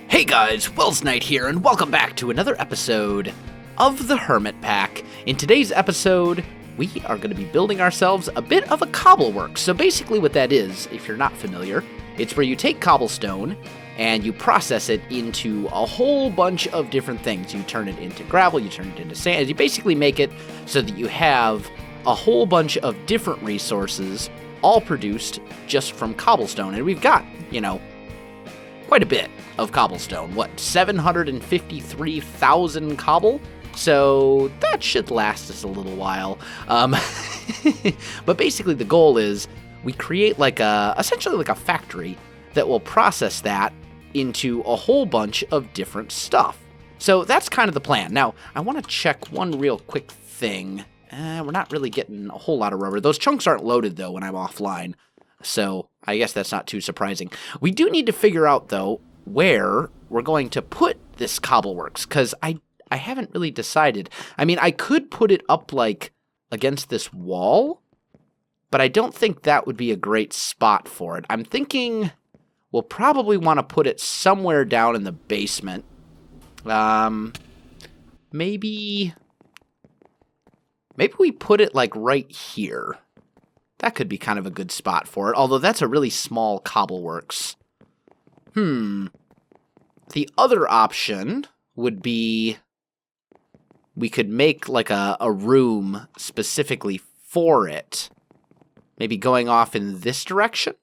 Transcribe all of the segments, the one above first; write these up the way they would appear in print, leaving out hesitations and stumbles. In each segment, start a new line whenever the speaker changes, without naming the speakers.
Hey guys, Welsknight here, and welcome back to another episode of the HermitPack. In today's episode, we are going to be building ourselves a bit of a Cobbleworks. So basically what that is, if you're not familiar, it's where you take cobblestone and you process it into a whole bunch of different things. You turn it into gravel, you turn it into sand, you basically make it so that you have a whole bunch of different resources all produced just from cobblestone. And we've got, quite a bit of cobblestone. 753,000 cobble? So that should last us a little while. But basically the goal is we create essentially like a factory that will process that into a whole bunch of different stuff. So that's kind of the plan. Now, I want to check one real quick thing. We're not really getting a whole lot of rubber. Those chunks aren't loaded, though, when I'm offline. So I guess that's not too surprising. We do need to figure out, though, where we're going to put this Cobbleworks, because I haven't really decided. I mean, I could put it up, against this wall, but I don't think that would be a great spot for it. I'm thinking we'll probably want to put it somewhere down in the basement. Maybe we put it, right here. That could be kind of a good spot for it, although that's a really small Cobbleworks. The other option would be we could make, a room specifically for it. Maybe going off in this direction?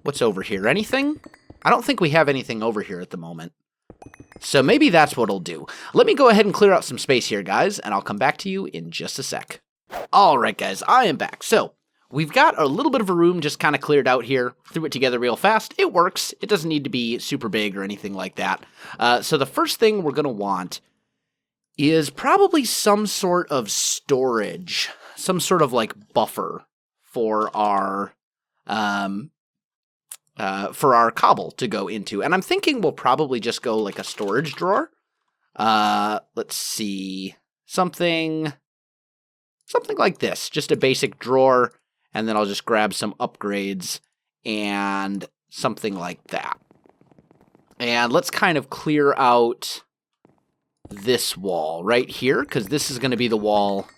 What's over here? Anything? I don't think we have anything over here at the moment. So maybe that's what I'll do. Let me go ahead and clear out some space here, guys, and I'll come back to you in just a sec. Alright, guys, I am back. So, we've got a little bit of a room just kind of cleared out here. Threw it together real fast. It works. It doesn't need to be super big or anything like that. So the first thing we're going to want is probably some sort of storage. Some sort of, buffer for our cobble to go into. And I'm thinking we'll probably just go a storage drawer. Let's see. Something like this. Just a basic drawer. And then I'll just grab some upgrades and something like that. And let's kind of clear out this wall right here, because this is going to be the wall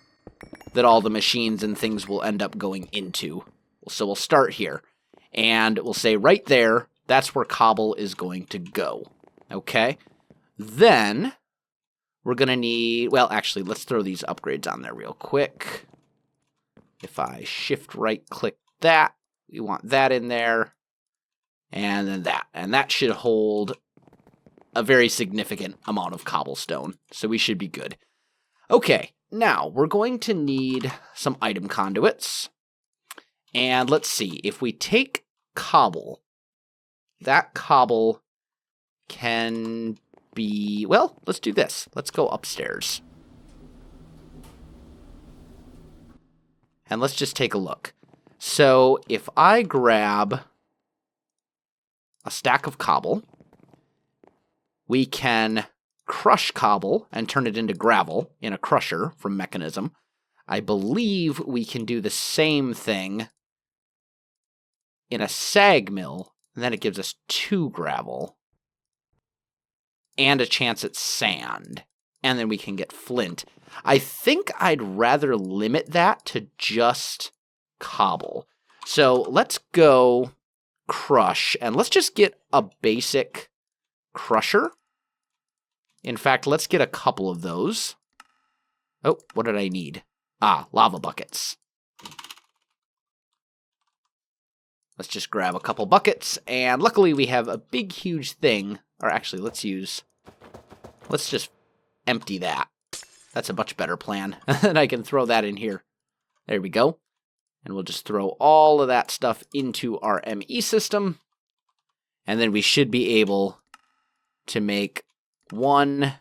that all the machines and things will end up going into. So we'll start here. And we'll say right there, that's where cobble is going to go. Okay? Then we're going to need... Well, actually, let's throw these upgrades on there real quick. If I shift right-click that, we want that in there. And then that. And that should hold a very significant amount of cobblestone. So we should be good. Okay, now we're going to need some item conduits. And let's see, if we take cobble, that cobble can be... Well, let's do this. Let's go upstairs. And let's just take a look. So if I grab a stack of cobble, we can crush cobble and turn it into gravel in a crusher from Mechanism. I believe we can do the same thing in a sag mill, and then it gives us 2 gravel and a chance at sand. And then we can get flint. I think I'd rather limit that to just cobble. So let's go crush, and let's just get a basic crusher. In fact, let's get a couple of those. Oh, what did I need? Lava buckets. Let's just grab a couple buckets, and luckily we have a big, huge thing. Or actually, let's just empty that. That's a much better plan. And I can throw that in here. There we go. And we'll just throw all of that stuff into our ME system. And then we should be able to make 1,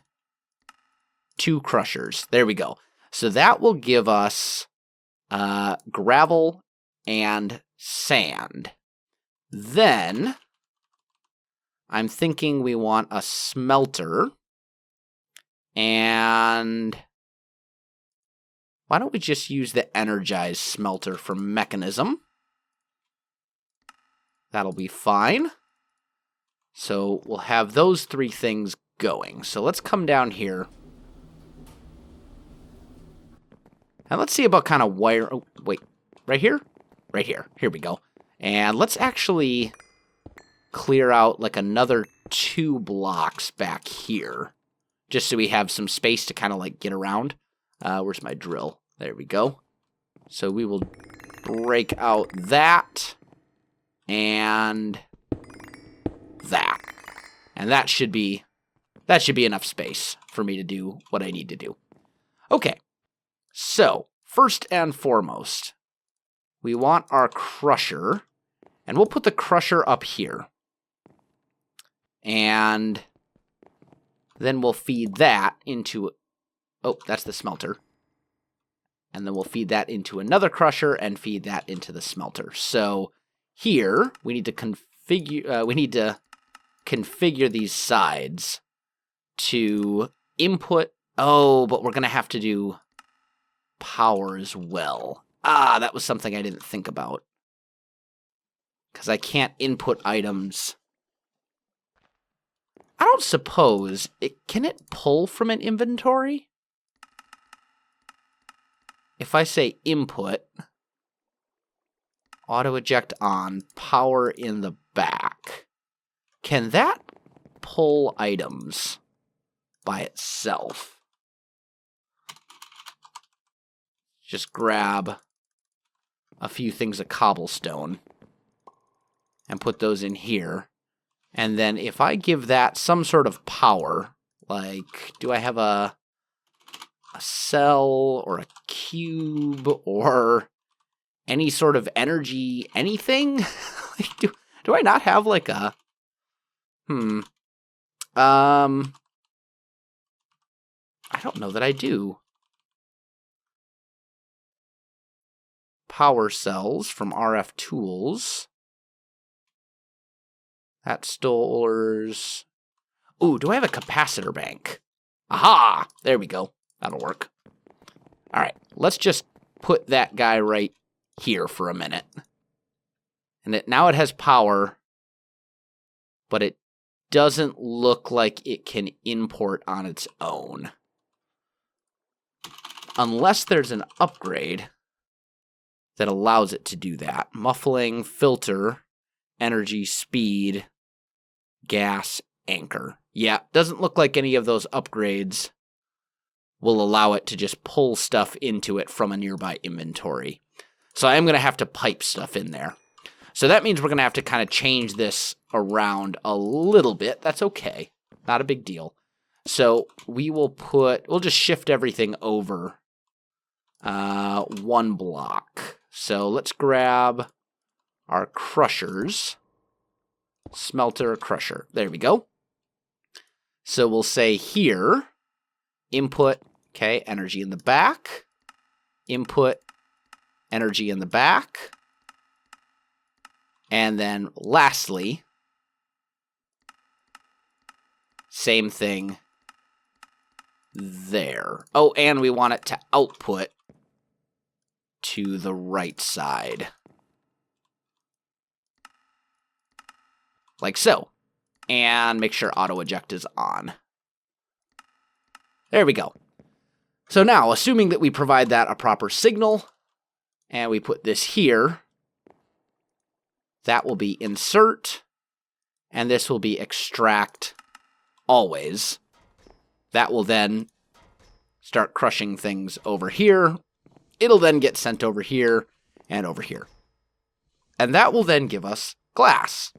2 crushers. There we go. So that will give us gravel and sand. Then I'm thinking we want a smelter. And why don't we just use the energized smelter from Mechanism? That'll be fine. So we'll have those 3 things going. So let's come down here. And let's see about kind of wire... Oh, wait. Right here? Right here. Here we go. And let's actually clear out like another 2 blocks back here. Just so we have some space to kind of like get around. Where's my drill? There we go. So we will break out that. And that. And that should be enough space for me to do what I need to do. Okay. So, first and foremost, we want our crusher, and we'll put the crusher up here. And then we'll feed that into, oh, that's the smelter. And then we'll feed that into another crusher and feed that into the smelter. So here we need to configure these sides to input. Oh, but we're going to have to do power as well. Ah, that was something I didn't think about. Because I can't input items. I don't suppose can it pull from an inventory? If I say input, auto eject on, power in the back, can that pull items by itself? Just grab a few things of cobblestone and put those in here. And then if I give that some sort of power, like, do I have a cell or a cube or any sort of energy, anything? do I not have like a, I don't know that I do. Power cells from RF tools. That stores. Ooh, do I have a capacitor bank? Aha! There we go. That'll work. All right, let's just put that guy right here for a minute. And now it has power, but it doesn't look like it can import on its own. Unless there's an upgrade that allows it to do that. Muffling, filter, energy, speed, gas, anchor. Yeah, doesn't look like any of those upgrades will allow it to just pull stuff into it from a nearby inventory. So I am going to have to pipe stuff in there. So that means we're going to have to kind of change this around a little bit. That's okay. Not a big deal. So we'll just shift everything over 1 block. So let's grab our crushers. Smelter, crusher. There we go. So we'll say here, input, okay, energy in the back. Input, energy in the back. And then lastly, same thing there. Oh, and we want it to output to the right side. Like so. And make sure auto eject is on. There we go. So now, assuming that we provide that a proper signal, and we put this here, that will be insert, and this will be extract always. That will then start crushing things over here. It'll then get sent over here and over here. And that will then give us glass,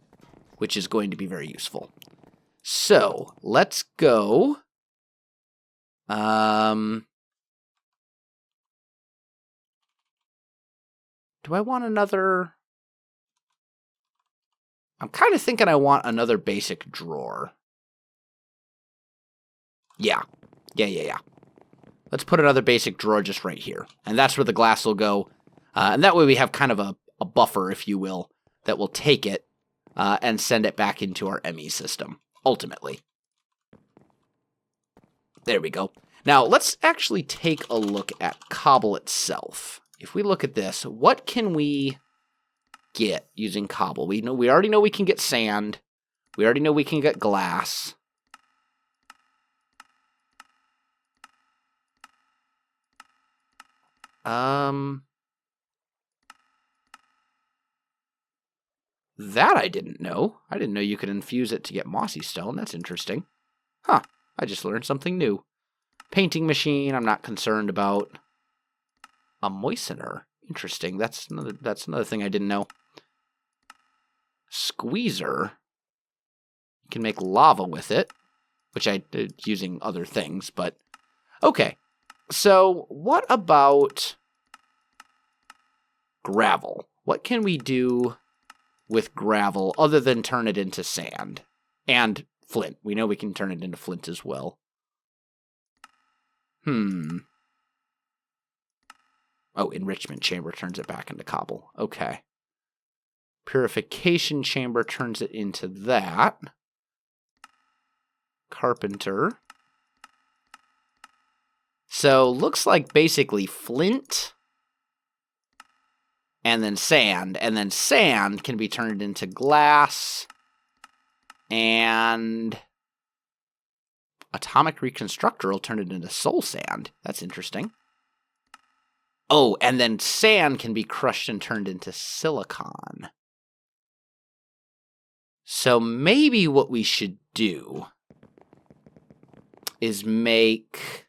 which is going to be very useful. So, let's go. Do I want another? I'm kind of thinking I want another basic drawer. Yeah. Let's put another basic drawer just right here. And that's where the glass will go. And that way we have kind of a buffer, if you will, that will take it and send it back into our ME system, ultimately. There we go. Now, let's actually take a look at Cobble itself. If we look at this, what can we get using cobble? We already know we can get sand. We already know we can get glass. That I didn't know. I didn't know you could infuse it to get mossy stone. That's interesting. Huh. I just learned something new. Painting machine, I'm not concerned about. A moistener. Interesting. That's another thing I didn't know. Squeezer. You can make lava with it, which I did using other things, but okay. So, what about gravel? What can we do with gravel other than turn it into sand? And flint. We know we can turn it into flint as well. Oh, enrichment chamber turns it back into cobble. Okay. Purification chamber turns it into that. Carpenter. So, looks like basically flint and then sand can be turned into glass, and atomic reconstructor will turn it into soul sand. That's interesting. Oh, and then sand can be crushed and turned into silicon. So maybe what we should do is make...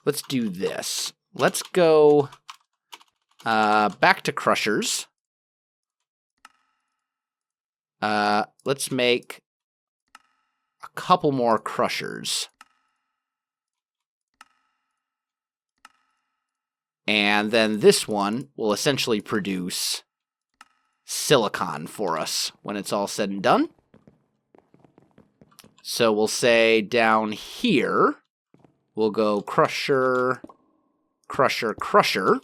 Let's do this. Let's go back to crushers. Let's make a couple more crushers. And then this one will essentially produce silicon for us when it's all said and done. So we'll say down here, we'll go crusher, crusher, crusher.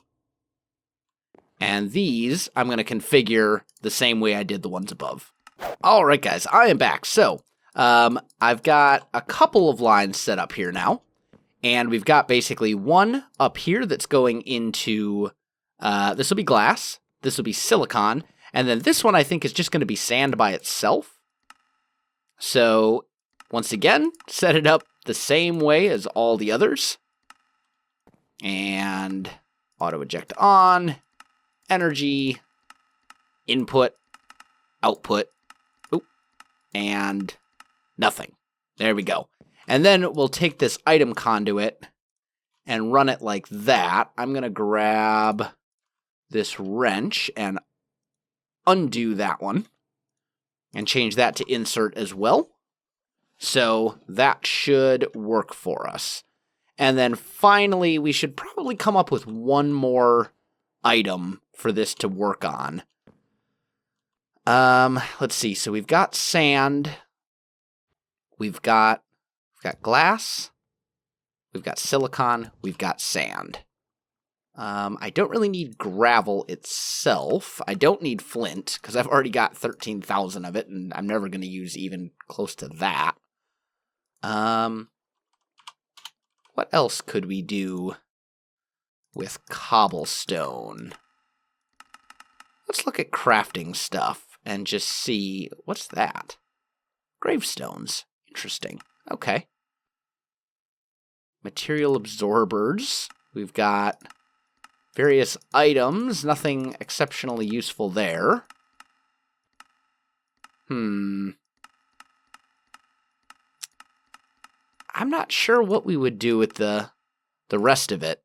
And these, I'm going to configure the same way I did the ones above. All right, guys, I am back. So I've got a couple of lines set up here now. And we've got basically one up here that's going into, this will be glass, this will be silicon, and then this one I think is just going to be sand by itself. So, once again, set it up the same way as all the others. And auto eject on, energy, input, output, and nothing. There we go. And then we'll take this item conduit and run it like that. I'm going to grab this wrench and undo that one and change that to insert as well. So that should work for us. And then finally, we should probably come up with one more item for this to work on. Let's see. So we've got sand. We've got glass, we've got silicon, we've got sand. I don't really need gravel itself. I don't need flint, because I've already got 13,000 of it, and I'm never going to use even close to that. What else could we do with cobblestone? Let's look at crafting stuff and just see, what's that? Gravestones. Interesting. Okay. Material absorbers. We've got various items. Nothing exceptionally useful there. I'm not sure what we would do with the rest of it.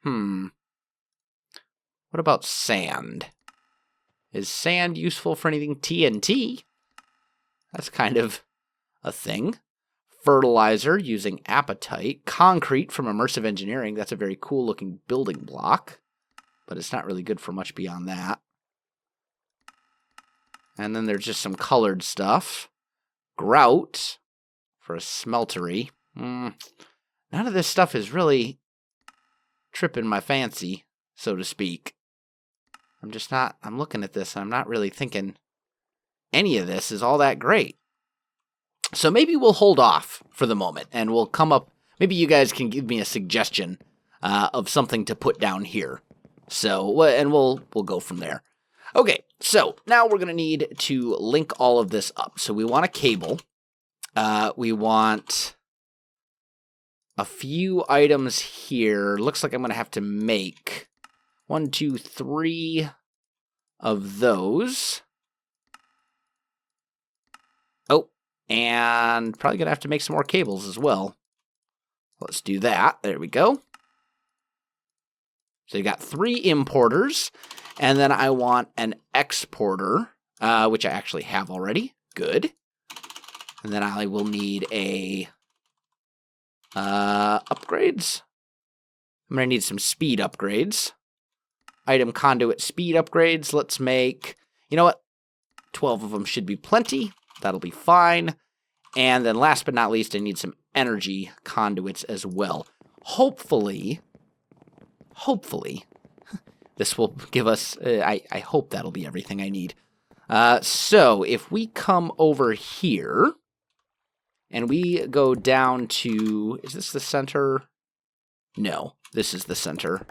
What about sand? Is sand useful for anything? TNT? That's kind of a thing. Fertilizer using apatite. Concrete from immersive engineering. That's a very cool looking building block, but it's not really good for much beyond that. And then there's just some colored stuff. Grout for a smeltery. None of this stuff is really tripping my fancy, so to speak. I'm looking at this and I'm not really thinking any of this is all that great. So maybe we'll hold off for the moment and we'll come up maybe you guys can give me a suggestion of something to put down here. So, and we'll go from there. Okay, so now we're going to need to link all of this up. So we want a cable. We want a few items here. Looks like I'm going to have to make 1, 2, 3 of those. Oh, and probably going to have to make some more cables as well. Let's do that. There we go. So you got 3 importers, and then I want an exporter, which I actually have already. Good. And then I will need a upgrades. I'm going to need some speed upgrades. Item conduit speed upgrades. Let's make, you know what? 12 of them should be plenty. That'll be fine. And then last but not least, I need some energy conduits as well. Hopefully, this will give us, I hope that'll be everything I need. So if we come over here, and we go down to, is this the center? No, this is the center.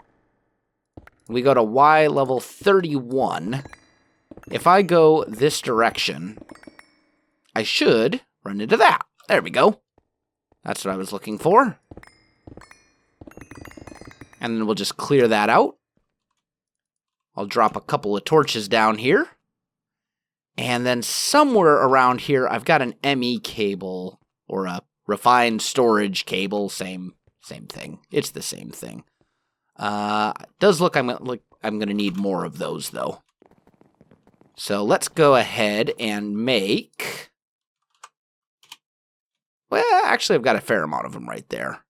We go to Y level 31. If I go this direction, I should run into that. There we go. That's what I was looking for. And then we'll just clear that out. I'll drop a couple of torches down here. And then somewhere around here, I've got an ME cable. Or a refined storage cable, same thing. It's the same thing. It does look I'm gonna need more of those though. So let's go ahead and make. Well, actually, I've got a fair amount of them right there.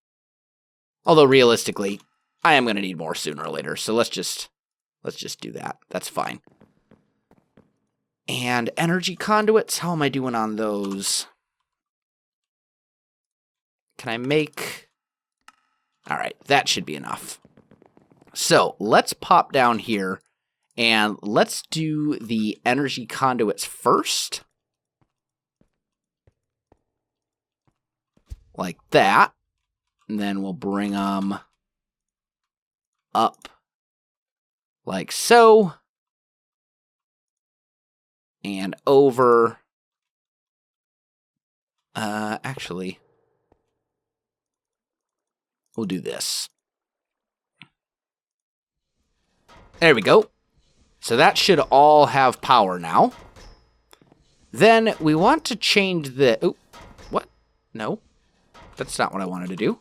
Although realistically, I am gonna need more sooner or later. So let's just do that. That's fine. And energy conduits. How am I doing on those? Can I make... All right, that should be enough. So let's pop down here and let's do the energy conduits first. Like that. And then we'll bring them up like so. And over. Actually... We'll do this. There we go. So that should all have power now. Then we want to change the... Oh, what? No. That's not what I wanted to do.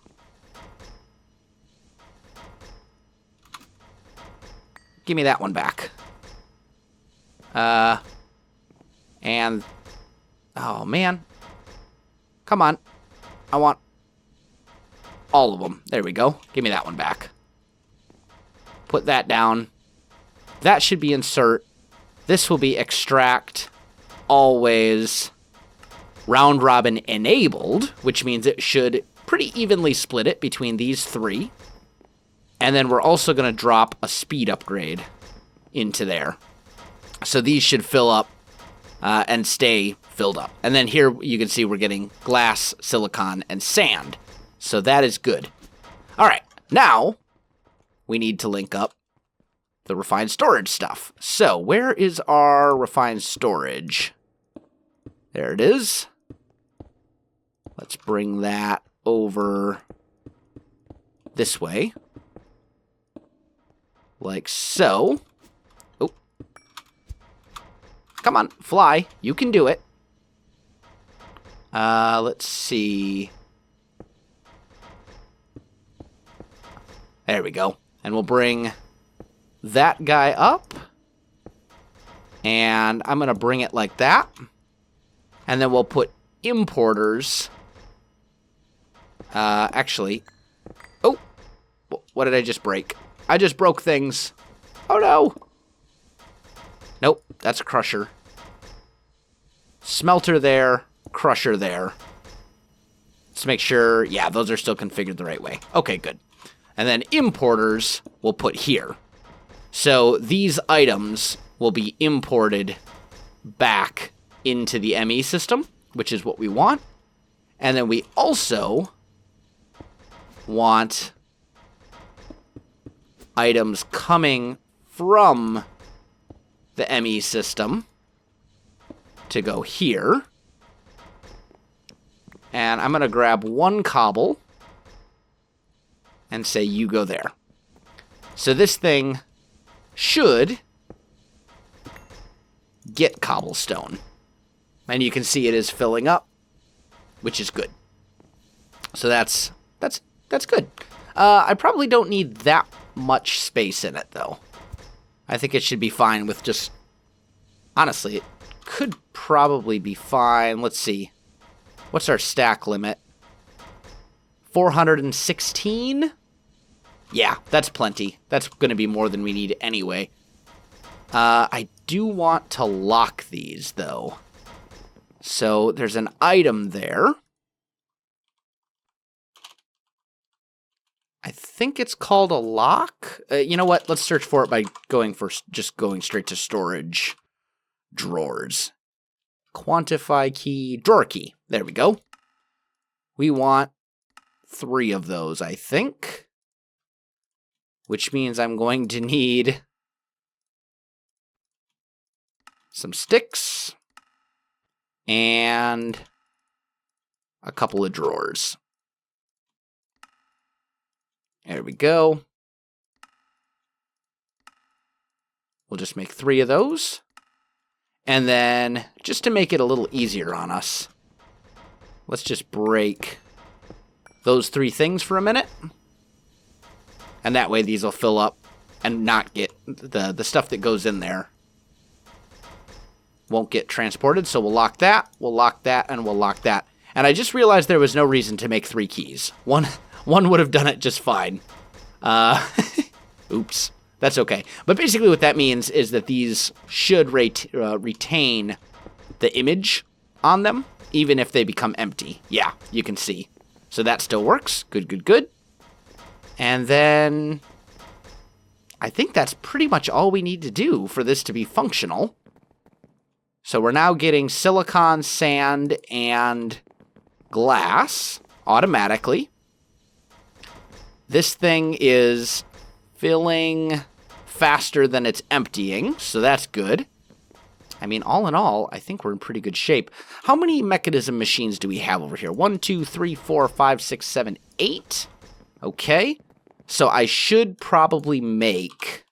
Give me that one back. And... Oh, man. Come on. I want... all of them. There we go. Give me that one back. Put that down. That should be insert. This will be extract. Always. Round robin enabled, which means it should pretty evenly split it between these 3. And then we're also going to drop a speed upgrade into there. So these should fill up and stay filled up. And then here you can see we're getting glass, silicon, and sand. So that is good. All right, now we need to link up the refined storage stuff. So where is our refined storage? There it is. Let's bring that over this way. Like so. Oh. Come on, fly. You can do it. Let's see. There we go. And we'll bring that guy up. And I'm going to bring it like that. And then we'll put importers. Actually. Oh. What did I just break? I just broke things. Oh, no. Nope. That's a crusher. Smelter there. Crusher there. Let's make sure. Yeah, those are still configured the right way. Okay, good. And then importers we'll put here. So these items will be imported back into the ME system, which is what we want. And then we also want items coming from the ME system to go here. And I'm going to grab one cobble and say you go there. So this thing should get cobblestone. And you can see it is filling up, which is good. So that's good. I probably don't need that much space in it, though. I think it should be fine with just... Honestly, it could probably be fine. Let's see. What's our stack limit? 416? Yeah, that's plenty. That's going to be more than we need anyway. I do want to lock these, though. So there's an item there. I think it's called a lock. You know what? Let's search for it by going straight to storage drawers. Quantify key, drawer key. There we go. We want 3 of those, I think. Which means I'm going to need some sticks and a couple of drawers. There we go. We'll just make 3 of those. And then, just to make it a little easier on us, let's just break those 3 things for a minute. And that way these will fill up and not get the stuff that goes in there won't get transported. So we'll lock that, and we'll lock that. And I just realized there was no reason to make 3 keys. One would have done it just fine. Oops. That's okay. But basically what that means is that these should retain the image on them, even if they become empty. Yeah, you can see. So that still works. Good, good, good. And then I think that's pretty much all we need to do for this to be functional. So we're now getting silicon, sand, and glass automatically. This thing is filling faster than it's emptying, so that's good. I mean, all in all, I think we're in pretty good shape. How many mechanism machines do we have over here? 1, 2, 3, 4, 5, 6, 7, 8. Okay. So I should probably make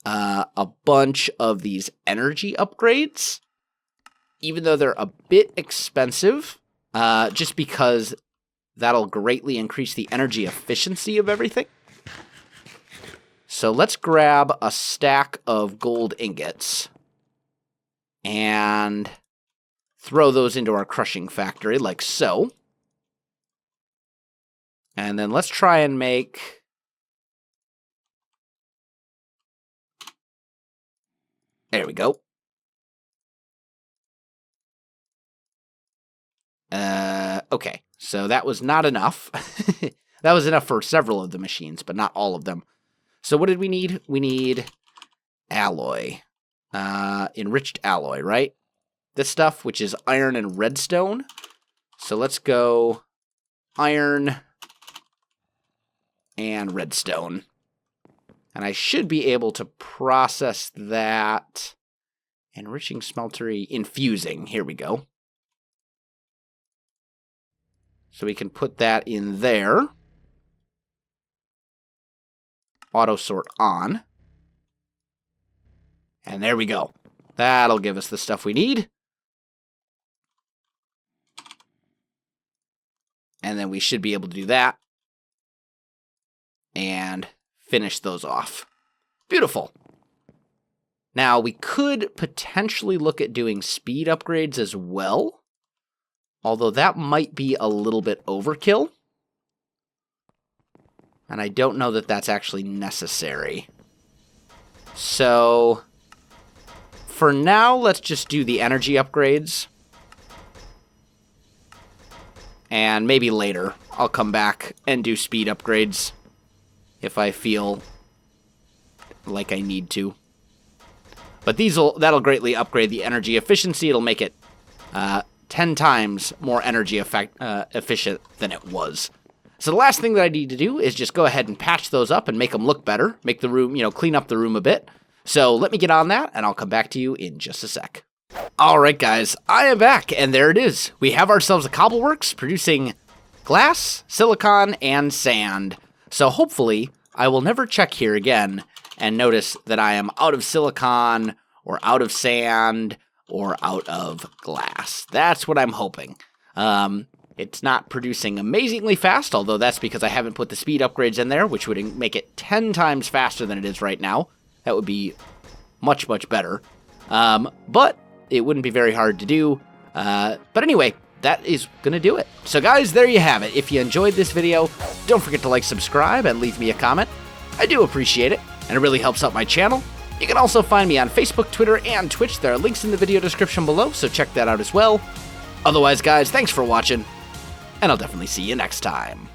a bunch of these energy upgrades, even though they're a bit expensive, just because that'll greatly increase the energy efficiency of everything. So let's grab a stack of gold ingots and throw those into our crushing factory like so. And then let's try and make there we go. Okay, so that was not enough. That was enough for several of the machines, but not all of them. So what did we need? We need alloy. Enriched alloy, right? This stuff, which is iron and redstone. So let's go iron and redstone. And I should be able to process that. Enriching smeltery, infusing. Here we go. So we can put that in there. Auto sort on. And there we go. That'll give us the stuff we need. And then we should be able to do that. And finish those off. Beautiful. Now, we could potentially look at doing speed upgrades as well. Although that might be a little bit overkill. And I don't know that that's actually necessary. So, for now, let's just do the energy upgrades. And maybe later, I'll come back and do speed upgrades if I feel like I need to. But that'll greatly upgrade the energy efficiency. It'll make it 10 times more energy efficient than it was. So the last thing that I need to do is just go ahead and patch those up and make them look better, make the room, clean up the room a bit. So let me get on that, and I'll come back to you in just a sec. All right, guys, I am back, and there it is. We have ourselves a Cobbleworks producing glass, silicon, and sand. So hopefully I will never check here again and notice that I am out of silicon or out of sand or out of glass. That's what I'm hoping. It's not producing amazingly fast, although that's because I haven't put the speed upgrades in there, which would make it 10 times faster than it is right now. That would be much, much better. But it wouldn't be very hard to do. But anyway, that is going to do it. So guys, there you have it. If you enjoyed this video, don't forget to like, subscribe, and leave me a comment. I do appreciate it, and it really helps out my channel. You can also find me on Facebook, Twitter, and Twitch. There are links in the video description below, so check that out as well. Otherwise, guys, thanks for watching, and I'll definitely see you next time.